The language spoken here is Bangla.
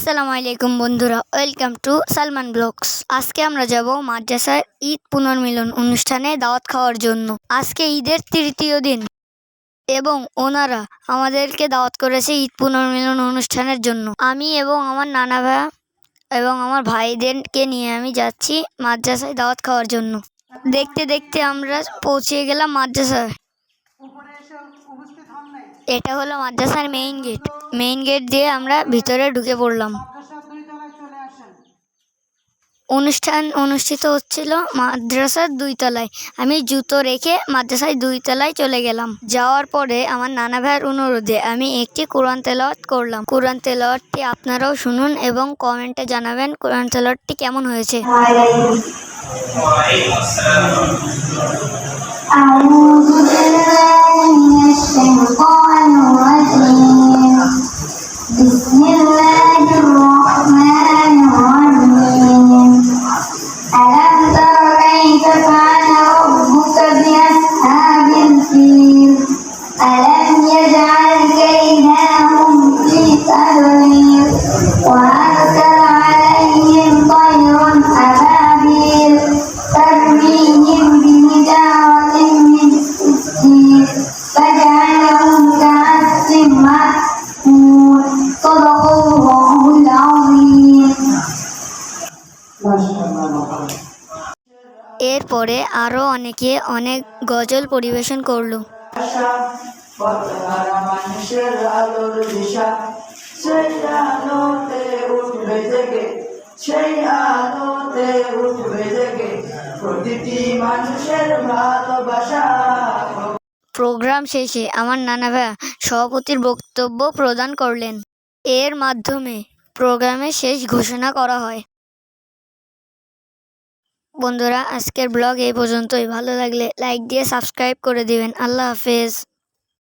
আসসালামু আলাইকুম বন্ধুরা, ওয়েলকাম টু সালমান ব্লগস। আজকে আমরা যাব মাদ্রাসার ঈদ পুনর্মিলন অনুষ্ঠানে দাওয়াত খাওয়ার জন্য। আজকে ঈদের তৃতীয় দিন এবং ওনারা আমাদেরকে দাওয়াত করেছে ঈদ পুনর্মিলন অনুষ্ঠানের জন্য। আমি এবং আমার নানা ভাই এবং আমার ভাইদেরকে নিয়ে আমি যাচ্ছি মাদ্রাসায় দাওয়াত খাওয়ার জন্য। দেখতে দেখতে আমরা পৌঁছে গেলাম মাদ্রাসায়। এটা হলো মাদ্রাসার মেইন গেট দিয়ে আমরা ভিতরে ঢুকে পড়লাম। অনুষ্ঠান অনুষ্ঠিত হচ্ছিল মাদ্রাসার 2 তলায়। আমি জুতো রেখে মাদ্রাসায় 2 তলায় চলে গেলাম। যাওয়ার পরে আমার নানা ভাইয়ের অনুরোধে আমি একটি কোরআন তেলাওয়াত করলাম। কোরআন তেলাওয়াতটি আপনারাও শুনুন এবং কমেন্টে জানাবেন কোরআন তেলাওয়াতটি কেমন হয়েছে। এরপরে আরো অনেকে অনেক গজল পরিবেশন করলো। প্রোগ্রাম শেষে আমার নানা ভাই সভাপতির বক্তব্য প্রদান করলেন। এর মাধ্যমে প্রোগ্রামের শেষ ঘোষণা করা হয়। বন্ধুরা, আজকের ব্লগ এই পর্যন্তই। ভালো লাগলে লাইক দিয়ে সাবস্ক্রাইব করে দিবেন। আল্লাহ হাফেজ।